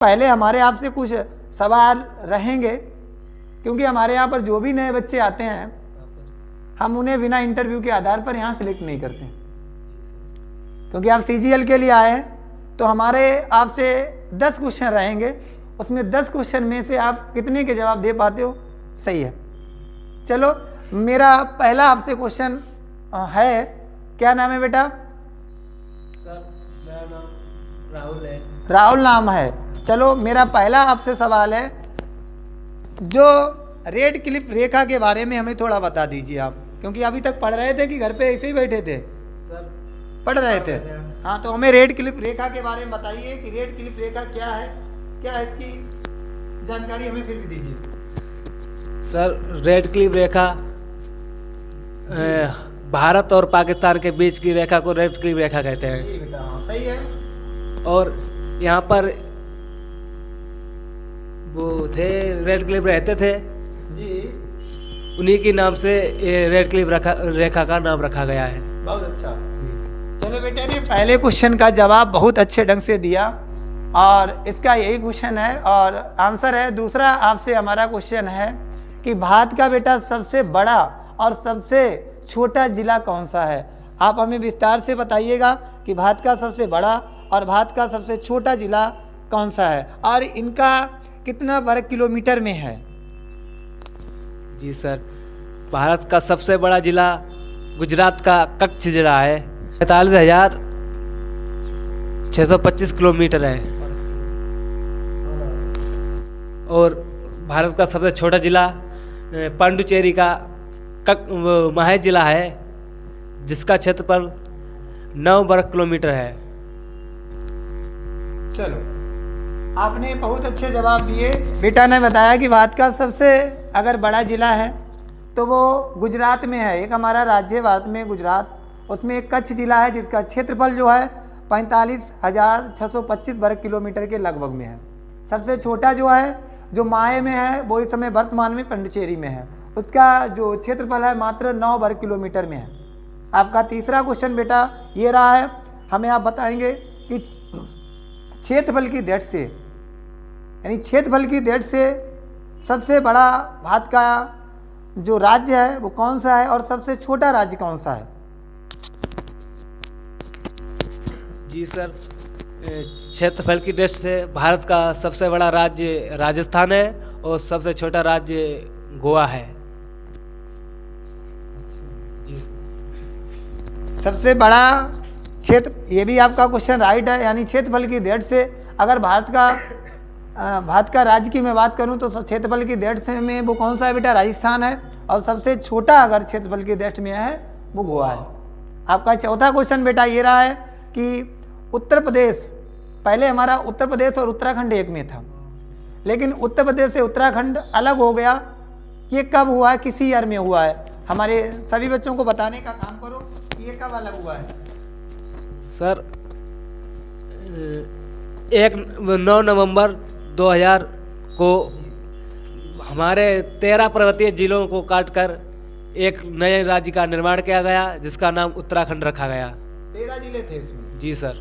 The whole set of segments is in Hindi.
पहले हमारे आपसे कुछ सवाल रहेंगे, क्योंकि हमारे यहाँ पर जो भी नए बच्चे आते हैं हम उन्हें बिना इंटरव्यू के आधार पर यहाँ सिलेक्ट नहीं करते, क्योंकि आप सीजीएल के लिए आए हैं। तो हमारे आपसे 10 क्वेश्चन रहेंगे, उसमें 10 क्वेश्चन में से आप कितने के जवाब दे पाते हो, सही है। चलो, मेरा पहला आपसे क्वेश्चन है, क्या नाम है बेटा? सर मेरा नाम राहुल है। राहुल नाम है। चलो, मेरा पहला आपसे सवाल है, जो रेड क्लिफ रेखा के बारे में हमें थोड़ा बता दीजिए आप, क्योंकि अभी तक पढ़ रहे थे कि घर पे ऐसे ही बैठे थे? सर पढ़ रहे थे। हाँ, तो हमें रेड क्लिफ रेखा के बारे में बताइए कि रेड क्लिफ रेखा क्या है, क्या है इसकी जानकारी हमें फिर भी दीजिए। सर रेड क्लिफ रेखा भारत और पाकिस्तान के बीच की रेखा को रेड क्लिफ रेखा कहते हैं। जी बेटा, हाँ सही है। और यहाँ पर वो थे, रेड क्लिफ रहते थे जी, उन्हीं के नाम से ये रेड क्लिफ रेखा का नाम रखा गया है। बहुत अच्छा। चलो बेटे ने पहले क्वेश्चन का जवाब बहुत अच्छे ढंग से दिया और इसका यही क्वेश्चन है और आंसर है। दूसरा आपसे हमारा क्वेश्चन है कि भारत का बेटा सबसे बड़ा और सबसे छोटा जिला कौन सा है? आप हमें विस्तार से बताइएगा कि भारत का सबसे बड़ा और भारत का सबसे छोटा जिला कौन सा है और इनका कितना वर्ग किलोमीटर में है? जी सर, भारत का सबसे बड़ा जिला गुजरात का कच्छ जिला है, 45,625 किलोमीटर है। और भारत का सबसे छोटा जिला पांडुचेरी का महज जिला है, जिसका क्षेत्रफल 9 वर्ग किलोमीटर है। चलो, आपने बहुत अच्छे जवाब दिए। बेटा ने बताया कि भारत का सबसे अगर बड़ा जिला है तो वो गुजरात में है। एक हमारा राज्य है भारत में गुजरात, उसमें एक कच्छ जिला है जिसका क्षेत्रफल जो है 45,625 वर्ग किलोमीटर के लगभग में है। सबसे छोटा जो है, जो माहे में है, वो इस समय वर्तमान में पांडुचेरी में है, उसका जो क्षेत्रफल है मात्र 9 वर्ग किलोमीटर में है। आपका तीसरा क्वेश्चन बेटा ये रहा है, हमें आप बताएंगे कि क्षेत्रफल की दृष्टि से, यानी क्षेत्रफल की दृष्टि से सबसे बड़ा भारत का जो राज्य है वो कौन सा है और सबसे छोटा राज्य कौन सा है? जी सर, क्षेत्रफल की दृष्टि से भारत का सबसे बड़ा राज्य राजस्थान है और सबसे छोटा राज्य गोवा है। सबसे बड़ा क्षेत्र, ये भी आपका क्वेश्चन राइट है, यानी क्षेत्रफल की दृष्टि से अगर भारत का राज्य की मैं बात करूं तो क्षेत्रफल की दृष्टि से में वो कौन सा है बेटा? राजस्थान है। और सबसे छोटा अगर क्षेत्रफल की दृष्टि में है वो गोवा है। आपका चौथा क्वेश्चन बेटा ये रहा है कि उत्तर प्रदेश, पहले हमारा उत्तर प्रदेश और उत्तराखंड एक में था, लेकिन उत्तर प्रदेश से उत्तराखंड अलग हो गया। ये कब हुआ है, किसी ईयर में हुआ है? हमारे सभी बच्चों को बताने का काम करो कि ये कब अलग हुआ है। सर 9 नवंबर 2000 को हमारे 13 पर्वतीय जिलों को काटकर एक नए राज्य का निर्माण किया गया, जिसका नाम उत्तराखंड रखा गया। 13 जिले थे इसमें। जी सर,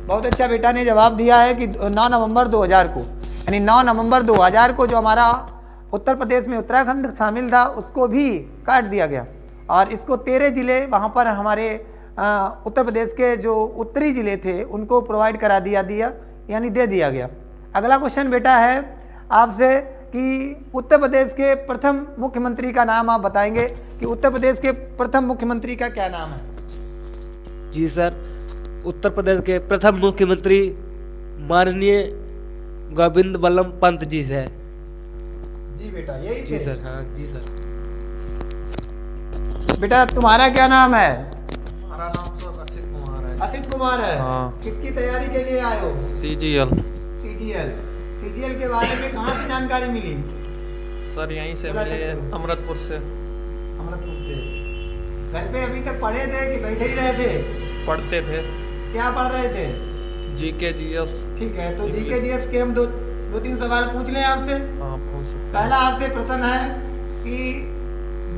बहुत अच्छा बेटा ने जवाब दिया है कि 9 नवंबर 2000 को, यानी 9 नवंबर 2000 को जो हमारा उत्तर प्रदेश में उत्तराखंड शामिल था उसको भी काट दिया गया और इसको 13 जिले वहाँ पर हमारे उत्तर प्रदेश के जो उत्तरी जिले थे उनको प्रोवाइड करा दिया यानी दे दिया गया। अगला क्वेश्चन बेटा है आपसे कि उत्तर प्रदेश के प्रथम मुख्यमंत्री का नाम आप बताएंगे कि उत्तर प्रदेश के प्रथम मुख्यमंत्री का क्या नाम है? जी सर, उत्तर प्रदेश के प्रथम मुख्यमंत्री माननीय गोविंद बल्लभ पंत जी है। जी बेटा, यही जी सर। हाँ जी सर। बेटा तुम्हारा क्या नाम है? हमारा नाम सर असित कुमार है। असित कुमार है। हाँ। किसकी तैयारी के लिए आए हो? सीजीएल। सीजीएल के बारे में कहाँ से जानकारी मिली? सर यहीं से मिले, अमृतपुर से। अमृतपुर से। घर पे अभी तक पढ़े थे कि बैठे ही रहे थे? पढ़ते थे। क्या पढ़ रहे थे? GK GS. ठीक है, तो जीके जीएस के हम दो तीन सवाल पूछ लें आपसे। हाँ पूछ सकते हैं। पहला आपसे प्रश्न है कि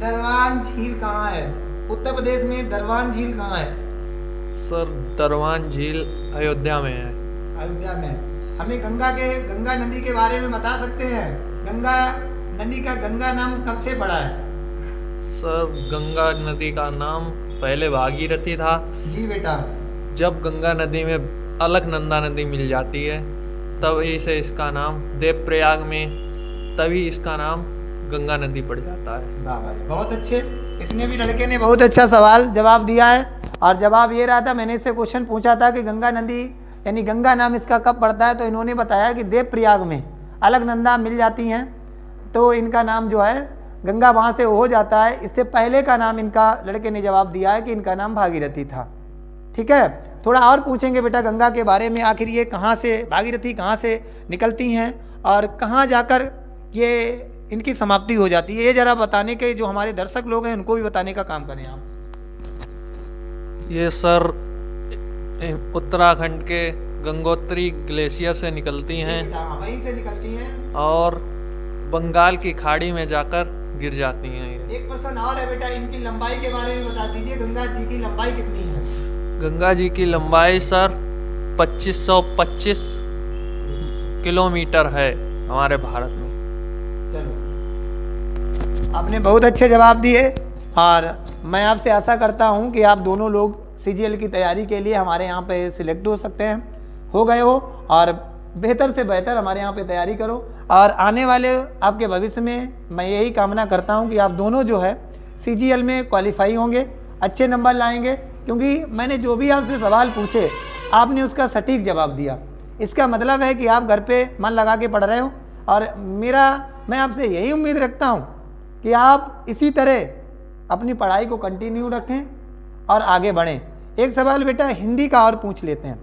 दरवान झील कहाँ है? उत्तर प्रदेश में दरवान झील कहाँ है? सर दरवान झील अयोध्या में है। अयोध्या में। हमें गंगा नदी के बारे में बता सकते हैं? गंगा नदी का गंगा नाम कब से पड़ा है? सर गंगा नदी का नाम पहले भागीरथी था। जी बेटा। जब गंगा नदी में अलकनंदा नदी मिल जाती है तब इसे इसका नाम देवप्रयाग में तभी इसका नाम गंगा नदी पड़ जाता है। वाह भाई, बहुत अच्छे। इसने भी, लड़के ने बहुत अच्छा सवाल जवाब दिया है। और जवाब ये रहा था, मैंने इससे क्वेश्चन पूछा था कि गंगा नदी यानी गंगा नाम इसका कब पड़ता है, तो इन्होंने बताया कि देवप्रयाग में अलकनंदा मिल जाती हैं तो इनका नाम जो है गंगा वहाँ से हो जाता है। इससे पहले का नाम इनका, लड़के ने जवाब दिया है कि इनका नाम भागीरथी था। ठीक है, थोड़ा और पूछेंगे बेटा गंगा के बारे में, आखिर ये कहाँ से, भागीरथी कहाँ से निकलती हैं और कहाँ जाकर ये इनकी समाप्ति हो जाती है, ये जरा बताने के, जो हमारे दर्शक लोग हैं उनको भी बताने का काम करें आप। ये सर उत्तराखंड के गंगोत्री ग्लेशियर से निकलती हैं वहीं से निकलती हैं और बंगाल की खाड़ी में जाकर गिर जाती हैं। ये एक प्रश्न और है बेटा, इनकी लंबाई के बारे में बता दीजिए, गंगा जी की लंबाई कितनी है? गंगा जी की लंबाई सर 2525 किलोमीटर है हमारे भारत में। चलो, आपने बहुत अच्छे जवाब दिए और मैं आपसे आशा करता हूं कि आप दोनों लोग CGL की तैयारी के लिए हमारे यहाँ पे सिलेक्ट हो सकते हैं, हो गए हो, और बेहतर से बेहतर हमारे यहाँ पे तैयारी करो। और आने वाले आपके भविष्य में मैं यही कामना करता हूँ कि आप दोनों जो है CGL में क्वालिफाई होंगे, अच्छे नंबर लाएंगे, क्योंकि मैंने जो भी आपसे सवाल पूछे आपने उसका सटीक जवाब दिया। इसका मतलब है कि आप घर पे मन लगा के पढ़ रहे हो, और मैं आपसे यही उम्मीद रखता हूँ कि आप इसी तरह अपनी पढ़ाई को कंटिन्यू रखें और आगे बढ़ें। एक सवाल बेटा हिंदी का और पूछ लेते हैं,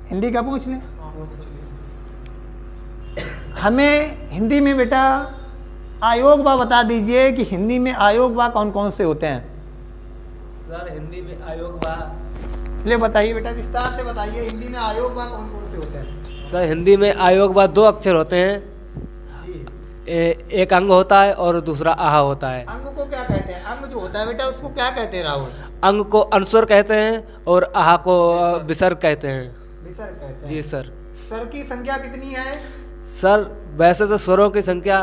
हिंदी का पूछ लें। हमें हिंदी में बेटा आयोग बा बता दीजिए कि हिंदी में आयोग बा कौन कौन से होते हैं? सर हिंदी में आयोग बा, ले बताइए बेटा, विस्तार से बताइए, हिंदी में आयोग बा कौन कौन से होते हैं? सर हिंदी में आयोग बा 2 अक्षर होते हैं जी। एक अंग होता है और दूसरा आहा होता है। अंग को क्या कहते हैं? अंग जो होता है बेटा उसको क्या कहते हैं राहुल? अंग को अनुस्वर कहते हैं और आहा को विसर्ग कहते हैं। विसर्ग कहते हैं। जी सर। स्वर की संख्या कितनी है? सर वैसे तो स्वरों की संख्या